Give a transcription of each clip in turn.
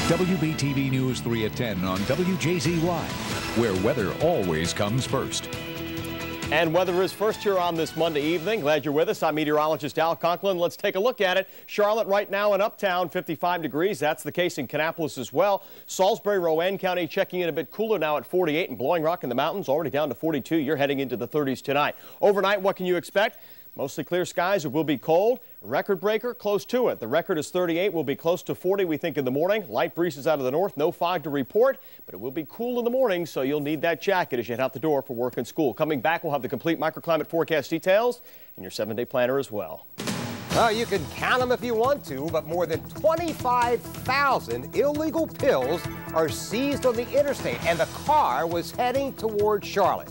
WBTV News 3 at 10 on Wjzy, where weather always comes first. And weather is first here on this Monday evening. Glad you're with us. I'm meteorologist Al Conklin. Let's take a look at it. Charlotte right now in Uptown, 55 degrees. That's the case in Kannapolis as well. Salisbury, Rowan County checking in a bit cooler now at 48, and Blowing Rock in the mountains already down to 42. You're heading into the 30s tonight. Overnight, what can you expect? Mostly clear skies. It will be cold. Record breaker close to it. The record is 38. Will be close to 40, we think, in the morning. Light breezes out of the north. No fog to report, but it will be cool in the morning, so you'll need that jacket as you head out the door for work and school. Coming back, we'll have the complete microclimate forecast details and your 7-day planner as well. Well, you can count them if you want to, but more than 25,000 illegal pills are seized on the interstate, and the car was heading toward Charlotte.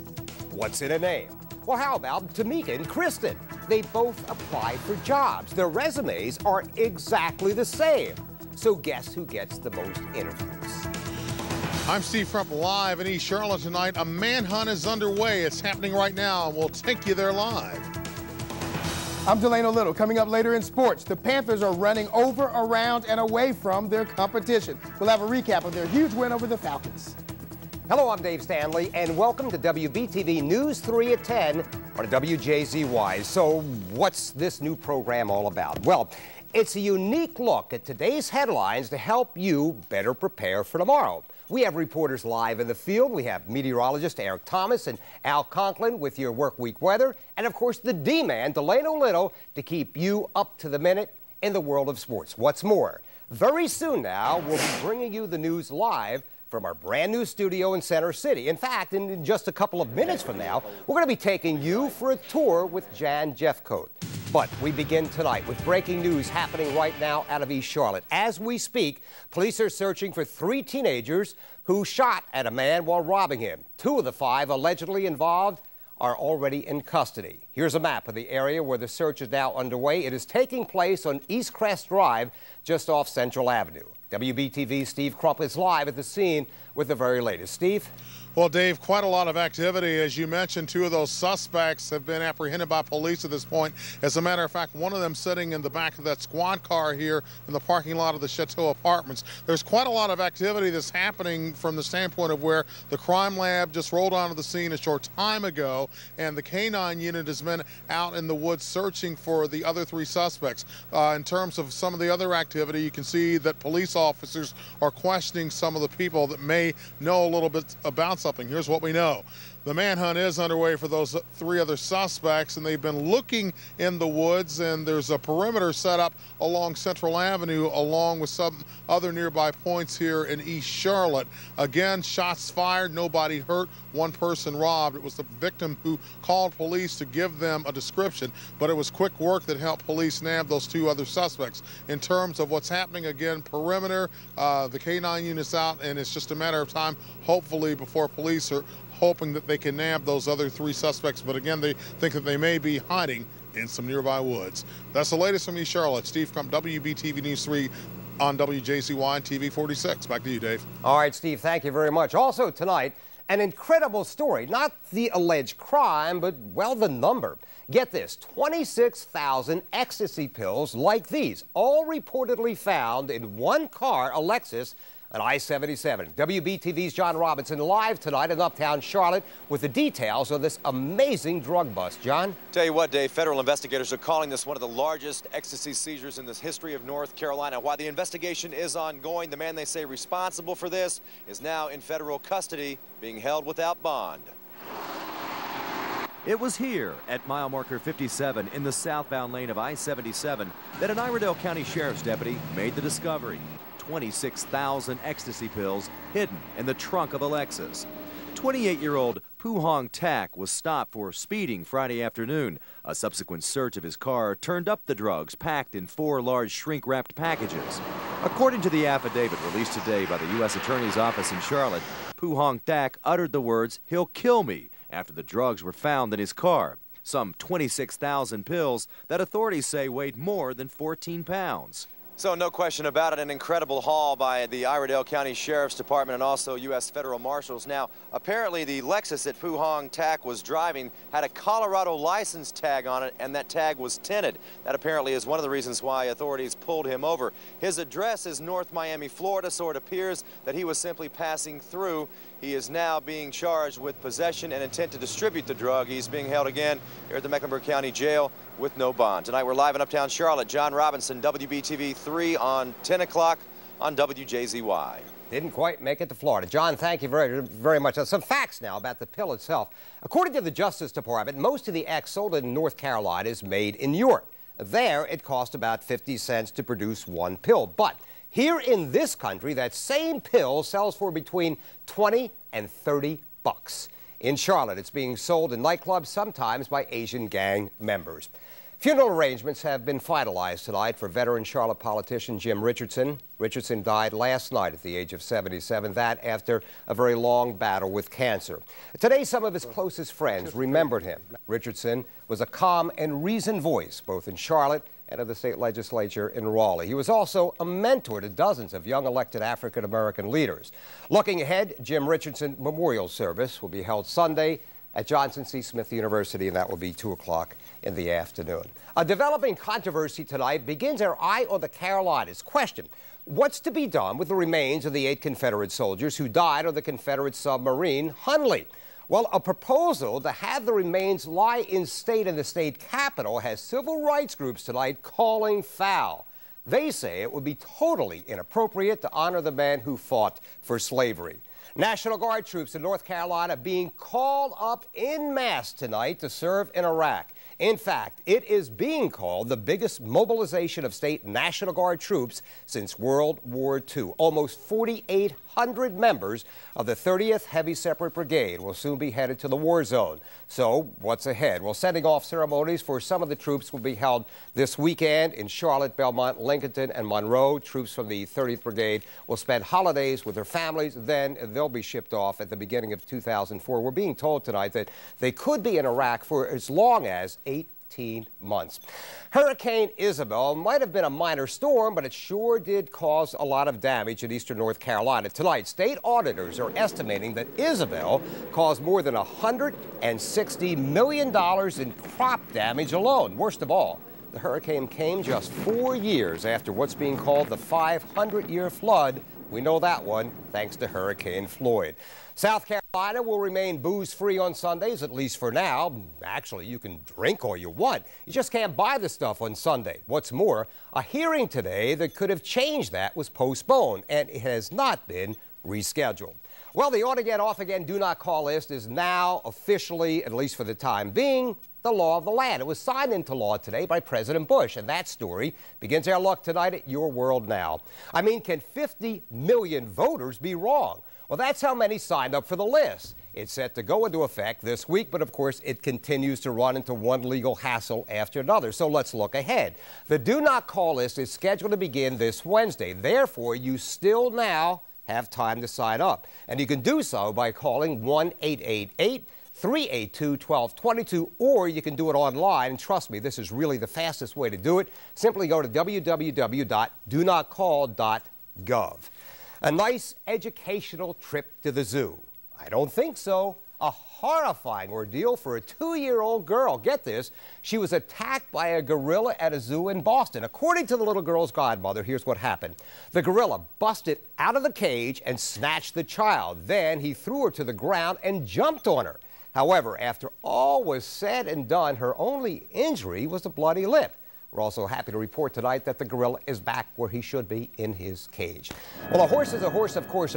What's in a name? Well, how about Tamika and Kristen? They both applied for jobs. Their resumes are exactly the same. So guess who gets the most interviews? I'm Steve Crump live in East Charlotte tonight. A manhunt is underway. It's happening right now, and we'll take you there live. I'm Delano Little. Coming up later in sports, the Panthers are running over, around, and away from their competition. We'll have a recap of their huge win over the Falcons. Hello, I'm Dave Stanley, and welcome to WBTV News 3 at 10 on Wjzy. So what's this new program all about? Well, it's a unique look at today's headlines to help you better prepare for tomorrow. We have reporters live in the field. We have meteorologist Eric Thomas and Al Conklin with your work week weather, and of course the D-man, Delano Little, to keep you up to the minute in the world of sports. What's more, very soon now, we'll be bringing you the news live from our brand new studio in Center City. In fact, in just a couple of minutes from now, we're going to be taking you for a tour with Jan Jeffcoat. But we begin tonight with breaking news happening right now out of East Charlotte. As we speak, police are searching for 3 teenagers who shot at a man while robbing him. 2 of the 5 allegedly involved are already in custody. Here's a map of the area where the search is now underway. It is taking place on East Crest Drive, just off Central Avenue. WBTV's Steve Crump is live at the scene with the very latest. Steve? Well, Dave, quite a lot of activity. As you mentioned, 2 of those suspects have been apprehended by police at this point. As a matter of fact, one of them sitting in the back of that squad car here in the parking lot of the Chateau Apartments. There's quite a lot of activity that's happening from the standpoint of where the crime lab just rolled onto the scene a short time ago, and the K-9 unit has been out in the woods searching for the other 3 suspects. In terms of some of the other activity, you can see that police officers are questioning some of the people that may know a little bit about something. Here's what we know. The manhunt is underway for those 3 other suspects, and they've been looking in the woods, and there's a perimeter set up along Central Avenue along with some other nearby points here in East Charlotte. Again, shots fired, nobody hurt, 1 person robbed. It was the victim who called police to give them a description, but it was quick work that helped police nab those 2 other suspects. In terms of what's happening, again, perimeter, the K-9 unit's out, and it's just a matter of time, hopefully, before police are hoping that they can nab those other 3 suspects. But again, they think that they may be hiding in some nearby woods. That's the latest from East Charlotte. Steve Crump, WBTV News 3 on WJCY TV 46. Back to you, Dave. All right, Steve, thank you very much. Also tonight, an incredible story. Not the alleged crime, but, well, the number. Get this, 26,000 ecstasy pills like these, all reportedly found in 1 car, a Lexus, at I-77. WBTV's John Robinson live tonight in Uptown Charlotte with the details of this amazing drug bust. John? Tell you what, Dave, federal investigators are calling this one of the largest ecstasy seizures in the history of North Carolina. While the investigation is ongoing, the man they say responsible for this is now in federal custody, being held without bond. It was here at mile marker 57 in the southbound lane of I-77 that an Iredell County Sheriff's deputy made the discovery. 26,000 ecstasy pills hidden in the trunk of a Lexus. 28-year-old Poo Hong Tak was stopped for speeding Friday afternoon. A subsequent search of his car turned up the drugs packed in 4 large shrink-wrapped packages. According to the affidavit released today by the U.S. Attorney's Office in Charlotte, Poo Hong Tak uttered the words, "He'll kill me," after the drugs were found in his car. Some 26,000 pills that authorities say weighed more than 14 pounds. So no question about it, an incredible haul by the Iredell County Sheriff's Department and also U.S. Federal Marshals. Now, apparently the Lexus that Fu Hong Tak was driving had a Colorado license tag on it, and that tag was tinted. That apparently is one of the reasons why authorities pulled him over. His address is North Miami, Florida, so it appears that he was simply passing through. He is now being charged with possession and intent to distribute the drug. He's being held again here at the Mecklenburg County Jail with no bond. Tonight we're live in Uptown Charlotte. John Robinson, WBTV 3 on 10 o'clock on WJZY. Didn't quite make it to Florida. John, thank you very, very much. Some facts now about the pill itself. According to the Justice Department, most of the X sold in North Carolina is made in Europe. There, it cost about 50 cents to produce one pill. But here in this country, that same pill sells for between 20 and 30 bucks. In Charlotte, it's being sold in nightclubs, sometimes by Asian gang members. Funeral arrangements have been finalized tonight for veteran Charlotte politician Jim Richardson. Richardson died last night at the age of 77, that after a very long battle with cancer. Today, some of his closest friends remembered him. Richardson was a calm and reasoned voice, both in Charlotte and of the state legislature in Raleigh. He was also a mentor to dozens of young elected African-American leaders. Looking ahead, Jim Richardson Memorial Service will be held Sunday at Johnson C. Smith University, and that will be 2 o'clock in the afternoon. A developing controversy tonight begins our eye on the Carolinas. Question: what's to be done with the remains of the 8 Confederate soldiers who died on the Confederate submarine Hunley? Well, a proposal to have the remains lie in state in the state capitol has civil rights groups tonight calling foul. They say it would be totally inappropriate to honor the men who fought for slavery. National Guard troops in North Carolina being called up en masse tonight to serve in Iraq. In fact, it is being called the biggest mobilization of state National Guard troops since World War II. Almost 4,800 members of the 30th Heavy Separate Brigade will soon be headed to the war zone. So what's ahead? Well, sending off ceremonies for some of the troops will be held this weekend in Charlotte, Belmont, Lincoln, and Monroe. Troops from the 30th Brigade will spend holidays with their families. Then they'll be shipped off at the beginning of 2004. We're being told tonight that they could be in Iraq for as long as 18 months. Hurricane Isabel might have been a minor storm, but it sure did cause a lot of damage in eastern North Carolina. Tonight, state auditors are estimating that Isabel caused more than $160 million in crop damage alone. Worst of all, the hurricane came just 4 years after what's being called the 500-year flood. We know that one thanks to Hurricane Floyd. South Carolina will remain booze-free on Sundays, at least for now. Actually, you can drink all you want. You just can't buy the stuff on Sunday. What's more, a hearing today that could have changed that was postponed, and it has not been rescheduled. Well, the on-again, off-again, do-not-call list is now officially, at least for the time being, the law of the land. It was signed into law today by President Bush, and that story begins our look tonight at Your World Now. I mean, can 50 million voters be wrong? Well, that's how many signed up for the list. It's set to go into effect this week, but of course it continues to run into one legal hassle after another. So let's look ahead. The Do Not Call list is scheduled to begin this Wednesday. Therefore, you still now have time to sign up. And you can do so by calling 1-888-382-1222, or you can do it online. And trust me, this is really the fastest way to do it. Simply go to www.donotcall.gov. A nice educational trip to the zoo? I don't think so. A horrifying ordeal for a 2-year-old girl. Get this, she was attacked by a gorilla at a zoo in Boston. According to the little girl's godmother, here's what happened. The gorilla busted out of the cage and snatched the child. Then he threw her to the ground and jumped on her. However, after all was said and done, her only injury was a bloody lip. We're also happy to report tonight that the gorilla is back where he should be, in his cage. Well, a horse is a horse, of course,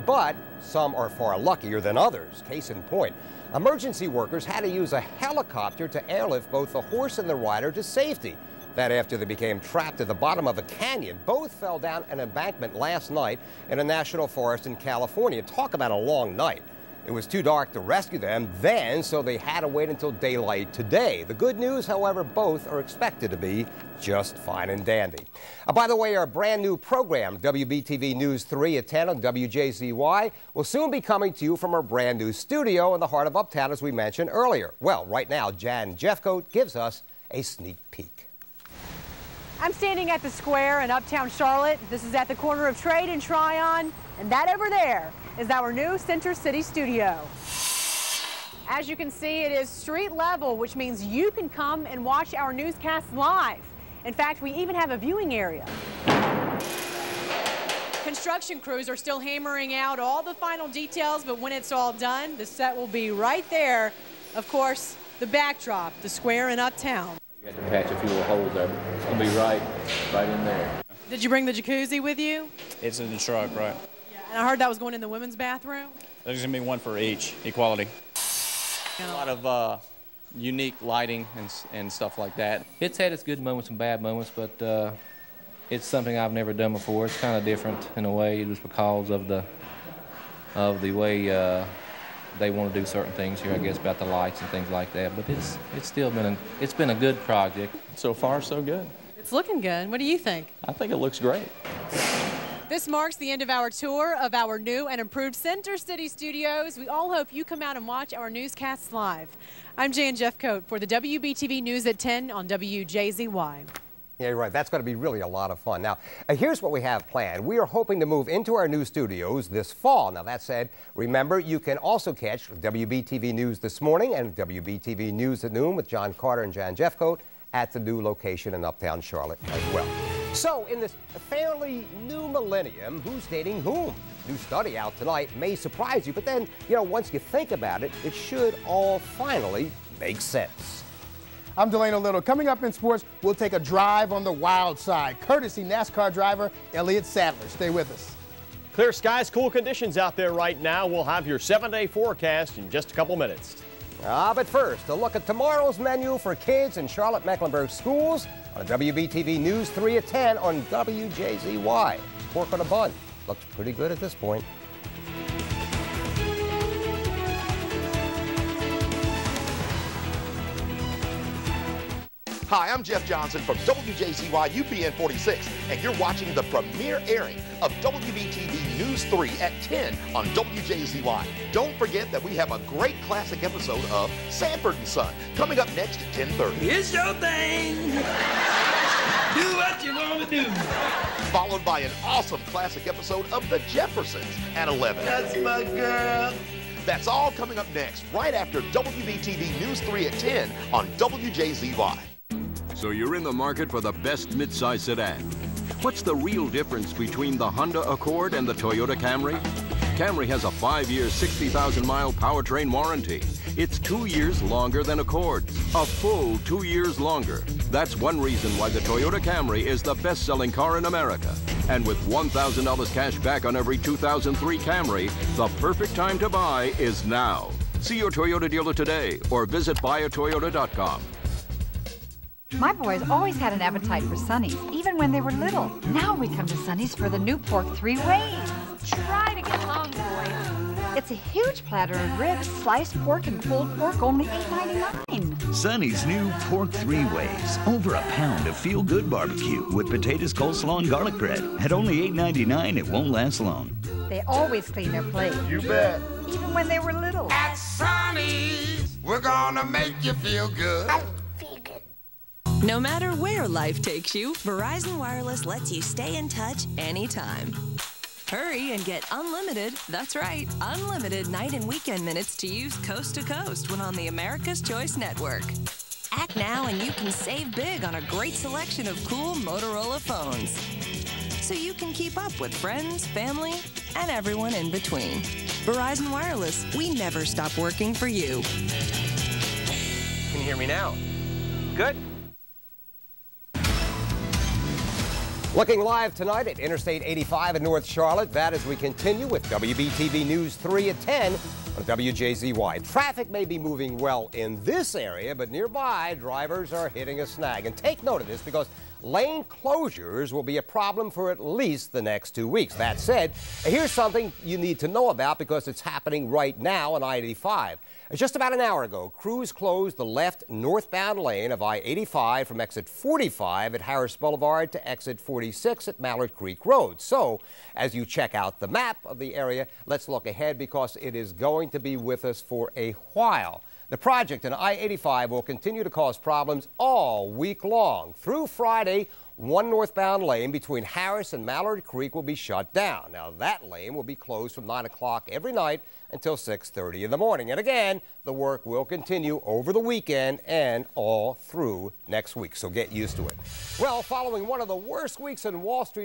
but some are far luckier than others. Case in point, emergency workers had to use a helicopter to airlift both the horse and the rider to safety. That after they became trapped at the bottom of a canyon. Both fell down an embankment last night in a national forest in California. Talk about a long night. It was too dark to rescue them then, so they had to wait until daylight today. The good news, however, both are expected to be just fine and dandy. By the way, our brand new program, WBTV News 3 at 10 on WJZY, will soon be coming to you from our brand new studio in the heart of Uptown, as we mentioned earlier. Well, right now, Jan Jeffcoat gives us a sneak peek. I'm standing at the square in Uptown Charlotte. This is at the corner of Trade and Tryon, and that over there is our new Center City studio. As you can see, it is street level, which means you can come and watch our newscasts live. In fact, we even have a viewing area. Construction crews are still hammering out all the final details, but when it's all done, the set will be right there. Of course, the backdrop, the square in Uptown. You got to patch a few little holes there, but it's going to be right in there. Did you bring the jacuzzi with you? It's in the truck, right? Yeah, and I heard that was going in the women's bathroom. There's going to be one for each, equality. A lot of unique lighting and stuff like that. It's had its good moments and bad moments, but it's something I've never done before. It's kind of different in a way, just because of the way they want to do certain things here, I guess, about the lights and things like that. But it's still been a good project. So far, so good. It's looking good. What do you think? I think it looks great. This marks the end of our tour of our new and improved Center City studios. We all hope you come out and watch our newscasts live. I'm Jan Jeffcoat for the WBTV News at 10 on WJZY. Yeah, you're right. That's going to be really a lot of fun. Now, here's what we have planned. We are hoping to move into our new studios this fall. Now, that said, remember, you can also catch WBTV News This Morning and WBTV News at Noon with John Carter and Jan Jeffcoat at the new location in Uptown Charlotte as well. So, in this fairly new millennium, who's dating whom? New study out tonight may surprise you, but then, once you think about it, it should all finally make sense. I'm Delano Little. Coming up in sports, we'll take a drive on the wild side, courtesy NASCAR driver Elliott Sadler. Stay with us. Clear skies, cool conditions out there right now. We'll have your 7-day forecast in just a couple minutes. But first, a look at tomorrow's menu for kids in Charlotte-Mecklenburg schools on WBTV News 3 at 10 on WJZY. Pork on a bun. Looks pretty good at this point. Hi, I'm Jeff Johnson from WJZY UPN 46, and you're watching the premiere airing of WBTV News 3 at 10 on WJZY. Don't forget that we have a great classic episode of Sanford & Son coming up next at 10:30. It's your thing. Do what you want to do. Followed by an awesome classic episode of The Jeffersons at 11. That's my girl. That's all coming up next, right after WBTV News 3 at 10 on WJZY. So you're in the market for the best midsize sedan. What's the real difference between the Honda Accord and the Toyota Camry? Camry has a 5-year, 60,000-mile powertrain warranty. It's 2 years longer than Accord's, a full 2 years longer. That's one reason why the Toyota Camry is the best-selling car in America. And with $1,000 cash back on every 2003 Camry, the perfect time to buy is now. See your Toyota dealer today or visit buyatoyota.com. My boys always had an appetite for Sonny's, even when they were little. Now we come to Sonny's for the new pork 3 ways. Try to get along, boys. It's a huge platter of ribs, sliced pork, and pulled pork, only $8.99. Sonny's new pork 3 ways. Over a pound of feel-good barbecue with potatoes, coleslaw, and garlic bread. At only $8.99, it won't last long. They always clean their plate. You bet. Even when they were little. At Sonny's, we're gonna make you feel good. No matter where life takes you, Verizon Wireless lets you stay in touch anytime. Hurry and get unlimited, that's right, unlimited night and weekend minutes to use coast to coast when on the America's Choice Network. Act now and you can save big on a great selection of cool Motorola phones. So you can keep up with friends, family, and everyone in between. Verizon Wireless, we never stop working for you. Can you hear me now? Good. Looking live tonight at Interstate 85 in North Charlotte. That as we continue with WBTV News 3 at 10 on WJZY. Traffic may be moving well in this area, but nearby drivers are hitting a snag. And take note of this because lane closures will be a problem for at least the next 2 weeks. That said, here's something you need to know about because it's happening right now on I-85. Just about an hour ago, crews closed the left northbound lane of I-85 from exit 45 at Harris Boulevard to exit 46 at Mallard Creek Road. So, as you check out the map of the area, let's look ahead because it is going to be with us for a while. The project in I-85 will continue to cause problems all week long. Through Friday, one northbound lane between Harris and Mallard Creek will be shut down. Now, that lane will be closed from 9 o'clock every night until 6:30 in the morning. And again, the work will continue over the weekend and all through next week, so get used to it. Well, following one of the worst weeks in Wall Street